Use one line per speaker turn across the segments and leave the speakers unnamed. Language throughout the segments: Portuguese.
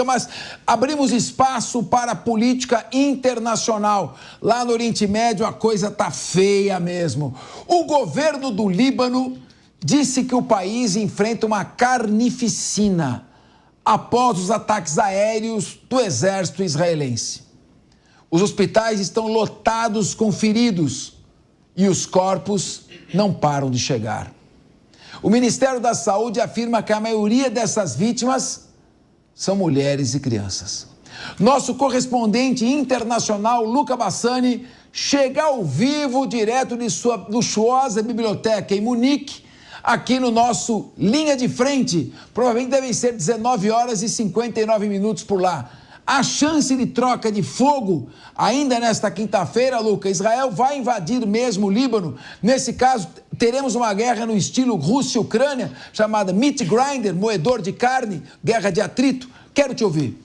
República, mas abrimos espaço para a política internacional. Lá no Oriente Médio a coisa tá feia mesmo. O governo do Líbano disse que o país enfrenta uma carnificina após os ataques aéreos do exército israelense. Os hospitais estão lotados com feridos e os corpos não param de chegar. O Ministério da Saúde afirma que a maioria dessas vítimas são mulheres e crianças. Nosso correspondente internacional, Luca Bassani, chega ao vivo direto de sua luxuosa biblioteca em Munique, aqui no nosso Linha de Frente. Provavelmente devem ser 19 horas e 59 minutos por lá. A chance de troca de fogo, ainda nesta quinta-feira, Luca, Israel vai invadir mesmo o Líbano. Nesse caso, teremos uma guerra no estilo Rússia-Ucrânia, chamada meat grinder, moedor de carne, guerra de atrito. Quero te ouvir.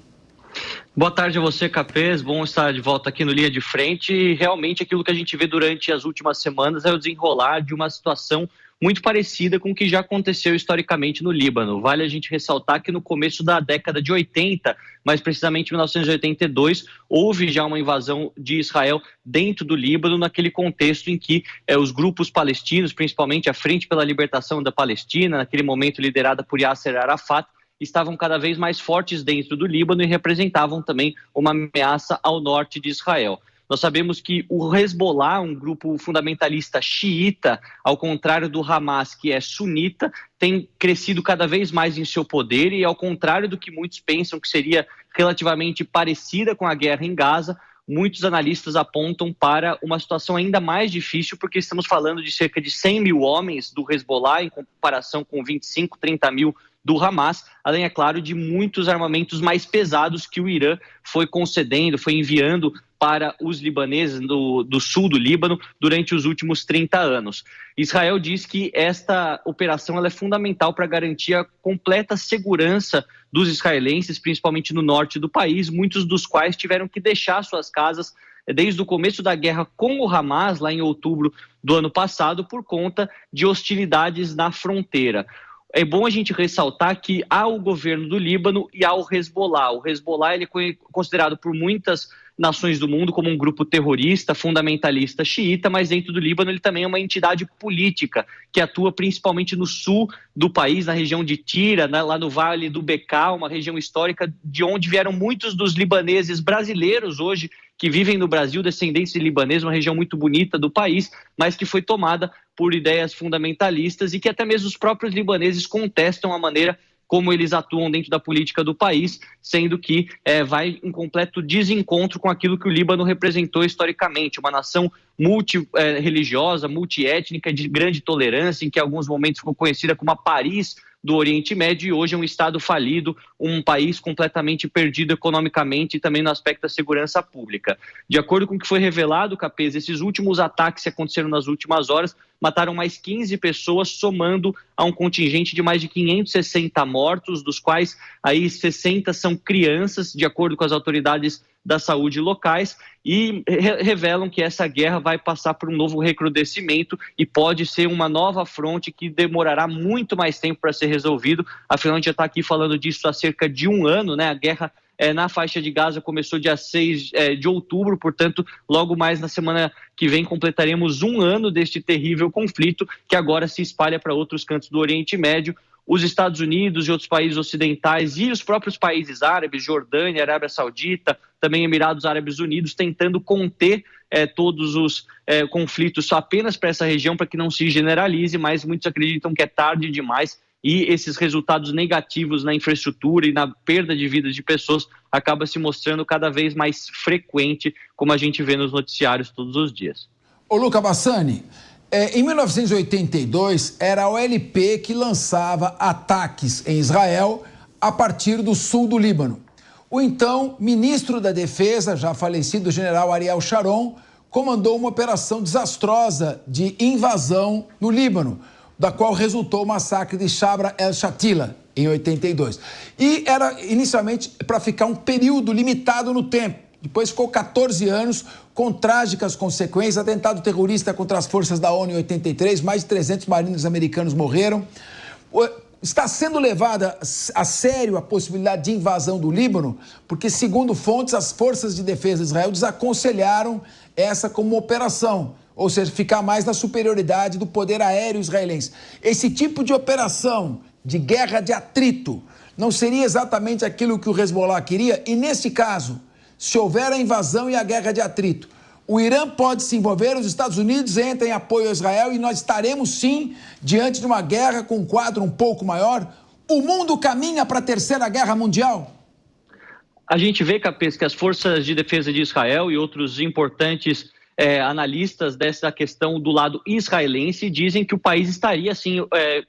Boa tarde a você, Capês. Bom estar de volta aqui no Linha de Frente. E realmente aquilo que a gente vê durante as últimas semanas é o desenrolar de uma situação muito parecida com o que já aconteceu historicamente no Líbano. Vale a gente ressaltar que no começo da década de 80, mais precisamente em 1982, houve já uma invasão de Israel dentro do Líbano, naquele contexto em que os grupos palestinos, principalmente a Frente pela Libertação da Palestina, naquele momento liderada por Yasser Arafat, estavam cada vez mais fortes dentro do Líbano e representavam também uma ameaça ao norte de Israel. Nós sabemos que o Hezbollah, um grupo fundamentalista xiita, ao contrário do Hamas, que é sunita, tem crescido cada vez mais em seu poder e, ao contrário do que muitos pensam que seria relativamente parecida com a guerra em Gaza, muitos analistas apontam para uma situação ainda mais difícil, porque estamos falando de cerca de 100 mil homens do Hezbollah, em comparação com 25, 30 mil do Hamas, além, é claro, de muitos armamentos mais pesados que o Irã foi concedendo, foi enviando para os libaneses do sul do Líbano durante os últimos 30 anos. Israel diz que esta operação ela é fundamental para garantir a completa segurança dos israelenses, principalmente no norte do país, muitos dos quais tiveram que deixar suas casas desde o começo da guerra com o Hamas, lá em outubro do ano passado, por conta de hostilidades na fronteira. É bom a gente ressaltar que há o governo do Líbano e há o Hezbollah. O Hezbollah ele é considerado por muitas nações do mundo como um grupo terrorista, fundamentalista xiita, mas dentro do Líbano ele também é uma entidade política que atua principalmente no sul do país, na região de Tira, lá no Vale do Bekaa, uma região histórica de onde vieram muitos dos libaneses brasileiros hoje que vivem no Brasil, descendentes de libaneses, uma região muito bonita do país, mas que foi tomada por ideias fundamentalistas e que até mesmo os próprios libaneses contestam a maneira como eles atuam dentro da política do país, sendo que vai em completo desencontro com aquilo que o Líbano representou historicamente, uma nação multi-religiosa, multiétnica, de grande tolerância, em que em alguns momentos ficou conhecida como a Paris do Oriente Médio, e hoje é um Estado falido, um país completamente perdido economicamente e também no aspecto da segurança pública. De acordo com o que foi revelado, Capês, esses últimos ataques que aconteceram nas últimas horas mataram mais 15 pessoas, somando a um contingente de mais de 560 mortos, dos quais aí 60 são crianças, de acordo com as autoridades da saúde locais, e revelam que essa guerra vai passar por um novo recrudescimento e pode ser uma nova fronte que demorará muito mais tempo para ser resolvido. Afinal, a gente já está aqui falando disso há cerca de um ano, né? A guerra na faixa de Gaza começou dia 6 de outubro, portanto, logo mais na semana que vem completaremos um ano deste terrível conflito que agora se espalha para outros cantos do Oriente Médio. Os Estados Unidos e outros países ocidentais e os próprios países árabes, Jordânia, Arábia Saudita, também Emirados Árabes Unidos, tentando conter todos os conflitos apenas para essa região, para que não se generalize, mas muitos acreditam que é tarde demais e esses resultados negativos na infraestrutura e na perda de vidas de pessoas acaba se mostrando cada vez mais frequente, como a gente vê nos noticiários todos os dias.
Ô Luca Bassani, em 1982 era a OLP que lançava ataques em Israel a partir do sul do Líbano. O então ministro da Defesa, já falecido general Ariel Sharon, comandou uma operação desastrosa de invasão no Líbano, da qual resultou o massacre de Sabra el-Shatila, em 82. E era inicialmente para ficar um período limitado no tempo. Depois ficou 14 anos com trágicas consequências. Atentado terrorista contra as forças da ONU em 83, mais de 300 marinhos americanos morreram. Está sendo levada a sério a possibilidade de invasão do Líbano? Porque, segundo fontes, as forças de defesa de Israel desaconselharam essa como uma operação, ou seja, ficar mais na superioridade do poder aéreo israelense. Esse tipo de operação de guerra de atrito não seria exatamente aquilo que o Hezbollah queria? E, nesse caso, se houver a invasão e a guerra de atrito, o Irã pode se envolver, os Estados Unidos entram em apoio a Israel e nós estaremos, sim, diante de uma guerra com um quadro um pouco maior? O mundo caminha para a Terceira Guerra Mundial?
A gente vê, Capês, que as forças de defesa de Israel e outros importantes analistas dessa questão do lado israelense dizem que o país estaria, sim,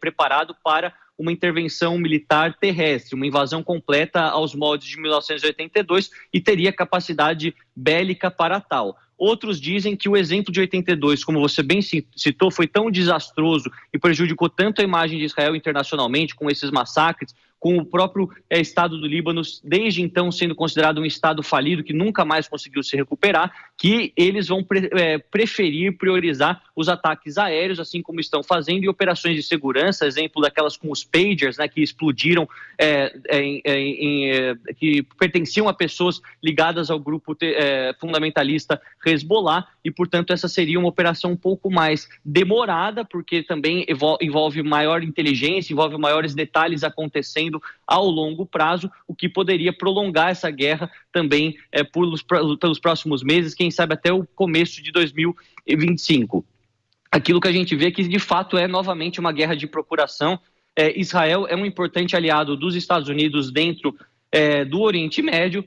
preparado para uma intervenção militar terrestre, uma invasão completa aos moldes de 1982 e teria capacidade bélica para tal. Outros dizem que o exemplo de 82, como você bem citou, foi tão desastroso e prejudicou tanto a imagem de Israel internacionalmente, com esses massacres, com o próprio Estado do Líbano, desde então sendo considerado um Estado falido, que nunca mais conseguiu se recuperar, que eles vão preferir priorizar os ataques aéreos, assim como estão fazendo, e operações de segurança, exemplo daquelas com os pagers, né, que explodiram, que pertenciam a pessoas ligadas ao grupo fundamentalista Hezbollah, e, portanto, essa seria uma operação um pouco mais demorada, porque também envolve maior inteligência, envolve maiores detalhes acontecendo ao longo prazo, o que poderia prolongar essa guerra também pelos próximos meses, quem sabe até o começo de 2025. Aquilo que a gente vê que, de fato, é novamente uma guerra de procuração. Israel é um importante aliado dos Estados Unidos dentro do Oriente Médio,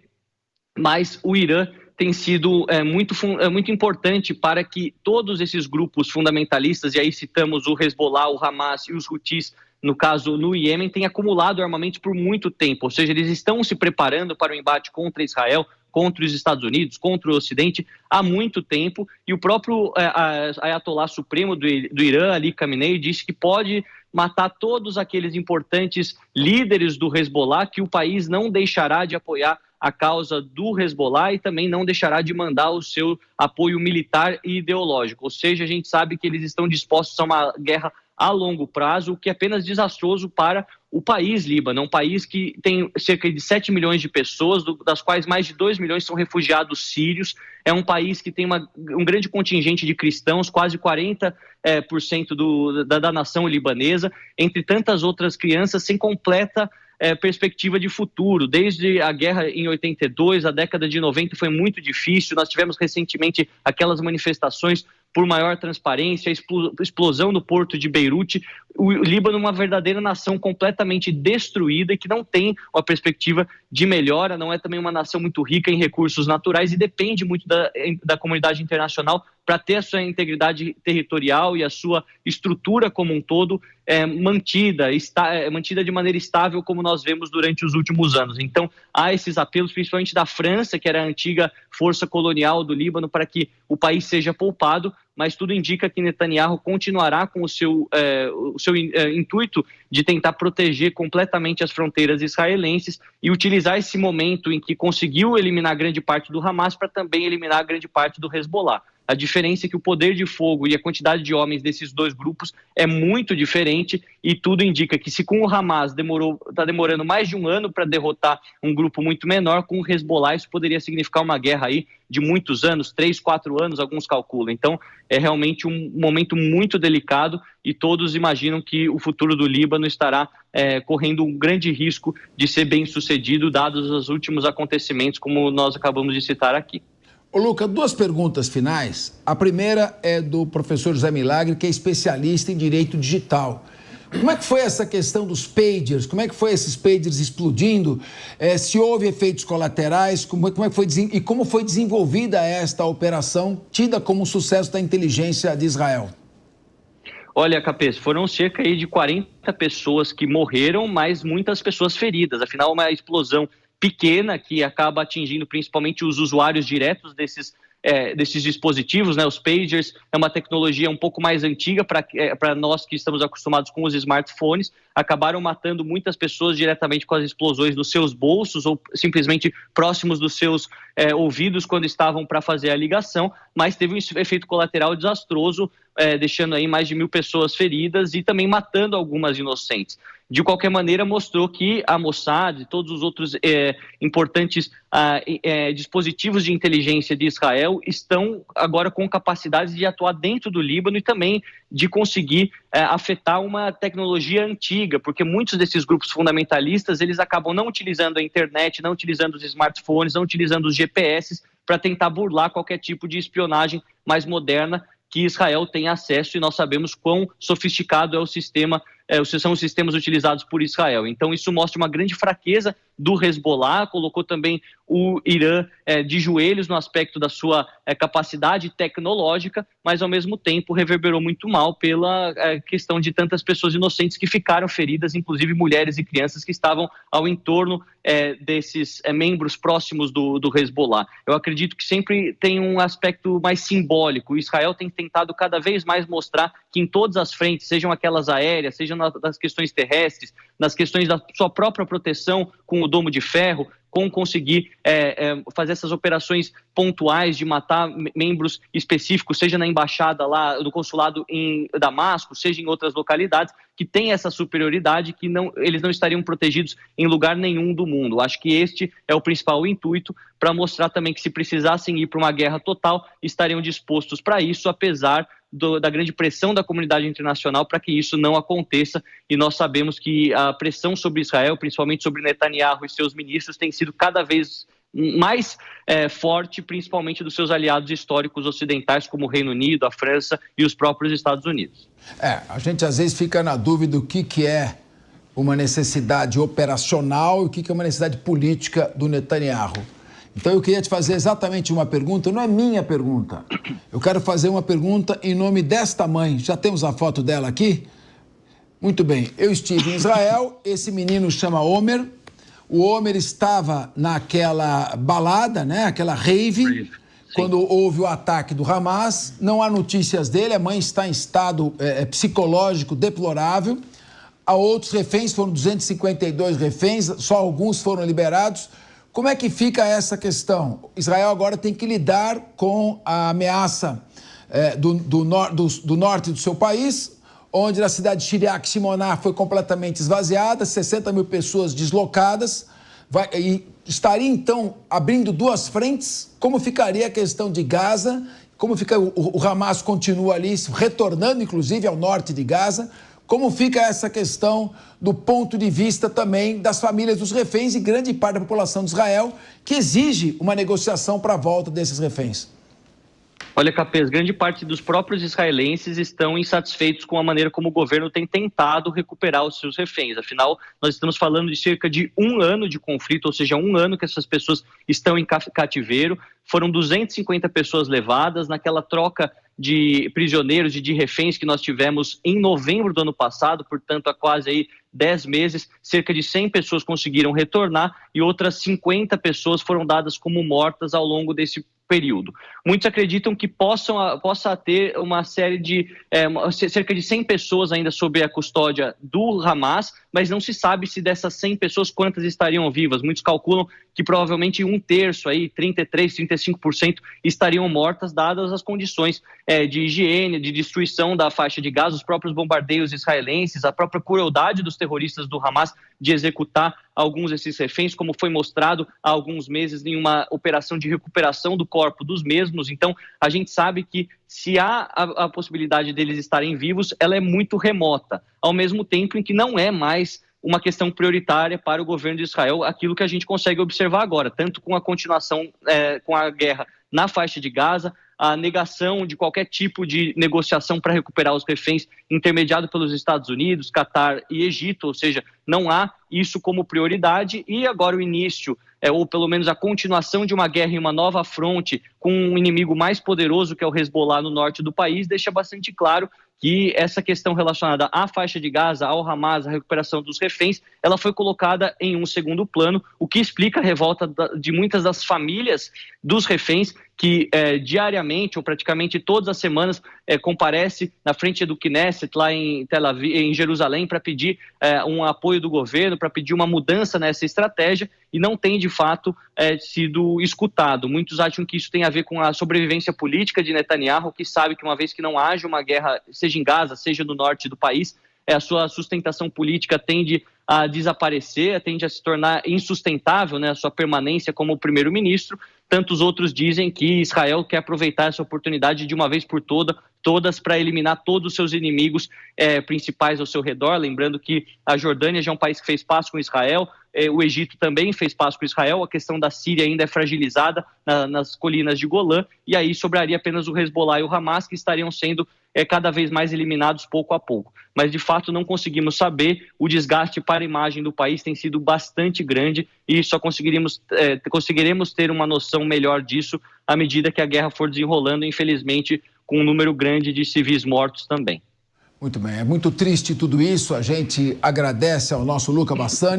mas o Irã tem sido muito importante para que todos esses grupos fundamentalistas, e aí citamos o Hezbollah, o Hamas e os Houthis, no caso no Iêmen, têm acumulado armamento por muito tempo, ou seja, eles estão se preparando para o embate contra Israel, contra os Estados Unidos, contra o Ocidente, há muito tempo, e o próprio Ayatollah Supremo do Irã, Ali Khamenei, disse que pode matar todos aqueles importantes líderes do Hezbollah, que o país não deixará de apoiar a causa do Hezbollah e também não deixará de mandar o seu apoio militar e ideológico. Ou seja, a gente sabe que eles estão dispostos a uma guerra a longo prazo, o que é apenas desastroso para o país Líbano, um país que tem cerca de 7 milhões de pessoas, das quais mais de 2 milhões são refugiados sírios. É um país que tem um grande contingente de cristãos, quase 40% da nação libanesa, entre tantas outras crianças sem completa perspectiva de futuro. Desde a guerra em 82, a década de 90 foi muito difícil. Nós tivemos recentemente aquelas manifestações por maior transparência, a explosão do porto de Beirute. O Líbano é uma verdadeira nação completamente destruída e que não tem uma perspectiva de melhora, não é também uma nação muito rica em recursos naturais e depende muito da comunidade internacional para ter a sua integridade territorial e a sua estrutura como um todo mantida de maneira estável, como nós vemos durante os últimos anos. Então, há esses apelos, principalmente da França, que era a antiga força colonial do Líbano, para que o país seja poupado, mas tudo indica que Netanyahu continuará com o seu intuito de tentar proteger completamente as fronteiras israelenses e utilizar esse momento em que conseguiu eliminar grande parte do Hamas para também eliminar grande parte do Hezbollah. A diferença é que o poder de fogo e a quantidade de homens desses dois grupos é muito diferente e tudo indica que se com o Hamas está demorando mais de um ano para derrotar um grupo muito menor, com o Hezbollah isso poderia significar uma guerra aí de muitos anos, 3, 4 anos, alguns calculam. Então é realmente um momento muito delicado e todos imaginam que o futuro do Líbano estará correndo um grande risco de ser bem sucedido, dados os últimos acontecimentos, como nós acabamos de citar aqui.
Ô, Luca, 2 perguntas finais. A primeira é do professor José Milagre, que é especialista em direito digital. Como é que foi essa questão dos pagers? Como é que foi esses pagers explodindo? Se houve efeitos colaterais? Como foi desenvolvida esta operação, tida como um sucesso da inteligência de Israel?
Olha, Capês, foram cerca de 40 pessoas que morreram, mas muitas pessoas feridas. Afinal, uma explosão pequena que acaba atingindo principalmente os usuários diretos desses dispositivos, né? Os pagers é uma tecnologia um pouco mais antiga para nós que estamos acostumados com os smartphones, acabaram matando muitas pessoas diretamente com as explosões dos seus bolsos ou simplesmente próximos dos seus ouvidos quando estavam para fazer a ligação, mas teve um efeito colateral desastroso, deixando aí mais de 1.000 pessoas feridas e também matando algumas inocentes. De qualquer maneira, mostrou que a Mossad e todos os outros importantes dispositivos de inteligência de Israel estão agora com capacidade de atuar dentro do Líbano e também de conseguir afetar uma tecnologia antiga, porque muitos desses grupos fundamentalistas, eles acabam não utilizando a internet, não utilizando os smartphones, não utilizando os GPS para tentar burlar qualquer tipo de espionagem mais moderna que Israel tem acesso, e nós sabemos quão sofisticado é o sistema, são os sistemas utilizados por Israel. Então isso mostra uma grande fraqueza do Hezbollah, colocou também o Irã de joelhos no aspecto da sua capacidade tecnológica, mas ao mesmo tempo reverberou muito mal pela questão de tantas pessoas inocentes que ficaram feridas, inclusive mulheres e crianças que estavam ao entorno desses membros próximos do Hezbollah. Eu acredito que sempre tem um aspecto mais simbólico. Israel tem tentado cada vez mais mostrar que em todas as frentes, sejam aquelas aéreas, sejam nas questões terrestres, nas questões da sua própria proteção com o domo de ferro, com conseguir fazer essas operações pontuais de matar membros específicos, seja na embaixada lá, no consulado em Damasco, seja em outras localidades, que tem essa superioridade, que eles não estariam protegidos em lugar nenhum do mundo. Acho que este é o principal intuito, para mostrar também que se precisassem ir para uma guerra total, estariam dispostos para isso, apesar da grande pressão da comunidade internacional para que isso não aconteça, e nós sabemos que a pressão sobre Israel, principalmente sobre Netanyahu e seus ministros, tem sido cada vez mais forte, principalmente dos seus aliados históricos ocidentais, como o Reino Unido, a França e os próprios Estados Unidos.
A gente às vezes fica na dúvida do que é uma necessidade operacional e o que é uma necessidade política do Netanyahu. Então eu queria te fazer exatamente uma pergunta, não é minha pergunta. Eu quero fazer uma pergunta em nome desta mãe. Já temos a foto dela aqui? Muito bem, eu estive em Israel, esse menino chama Omer. O Omer estava naquela balada, né, aquela rave, quando houve o ataque do Hamas. Não há notícias dele, a mãe está em estado psicológico deplorável. Há outros reféns, foram 252 reféns, só alguns foram liberados. Como é que fica essa questão? Israel agora tem que lidar com a ameaça do norte do seu país, onde a cidade de Shiriak Shimoná foi completamente esvaziada, 60 mil pessoas deslocadas. E estaria, então, abrindo duas frentes? Como ficaria a questão de Gaza? Como fica o Hamas continua ali, retornando, inclusive, ao norte de Gaza? Como fica essa questão do ponto de vista também das famílias dos reféns e grande parte da população de Israel, que exige uma negociação para a volta desses reféns?
Olha, Capês, grande parte dos próprios israelenses estão insatisfeitos com a maneira como o governo tem tentado recuperar os seus reféns. Afinal, nós estamos falando de cerca de 1 ano de conflito, ou seja, 1 ano que essas pessoas estão em cativeiro. Foram 250 pessoas levadas naquela troca de prisioneiros e de reféns que nós tivemos em novembro do ano passado, portanto, há quase aí 10 meses, cerca de 100 pessoas conseguiram retornar e outras 50 pessoas foram dadas como mortas ao longo desse período. Muitos acreditam que possa ter uma série de cerca de 100 pessoas ainda sob a custódia do Hamas, mas não se sabe se dessas 100 pessoas quantas estariam vivas. Muitos calculam que provavelmente 1/3, aí 33, 35% estariam mortas, dadas as condições de higiene, de destruição da faixa de Gaza, os próprios bombardeios israelenses, a própria crueldade dos terroristas do Hamas de executar alguns desses reféns, como foi mostrado há alguns meses em uma operação de recuperação do corpo dos mesmos. Então, a gente sabe que se há a possibilidade deles estarem vivos, ela é muito remota, ao mesmo tempo em que não é mais uma questão prioritária para o governo de Israel, aquilo que a gente consegue observar agora, tanto com a continuação com a guerra na faixa de Gaza, a negação de qualquer tipo de negociação para recuperar os reféns intermediado pelos Estados Unidos, Catar e Egito, ou seja, não há isso como prioridade, e agora o início, ou pelo menos a continuação de uma guerra em uma nova fronte com um inimigo mais poderoso que é o Hezbollah no norte do país, deixa bastante claro que essa questão relacionada à faixa de Gaza, ao Hamas, à recuperação dos reféns, ela foi colocada em um segundo plano, o que explica a revolta de muitas das famílias dos reféns que diariamente ou praticamente todas as semanas comparece na frente do Knesset lá em Tel Aviv, em Jerusalém, para pedir um apoio do governo, para pedir uma mudança nessa estratégia, e não tem de fato sido escutado. Muitos acham que isso tem a ver com a sobrevivência política de Netanyahu, que sabe que uma vez que não haja uma guerra, seja em Gaza, seja no norte do país, a sua sustentação política tende a desaparecer, tende a se tornar insustentável, né, a sua permanência como primeiro-ministro. Tantos outros dizem que Israel quer aproveitar essa oportunidade de uma vez por todas para eliminar todos os seus inimigos principais ao seu redor. Lembrando que a Jordânia já é um país que fez paz com Israel, o Egito também fez paz com Israel, a questão da Síria ainda é fragilizada nas colinas de Golã, e aí sobraria apenas o Hezbollah e o Hamas, que estariam sendo cada vez mais eliminados pouco a pouco. Mas, de fato, não conseguimos saber. O desgaste para a imagem do país tem sido bastante grande e só conseguiremos ter uma noção melhor disso à medida que a guerra for desenrolando, infelizmente, com um número grande de civis mortos também.
Muito bem, é muito triste tudo isso. A gente agradece ao nosso Luca Bassani.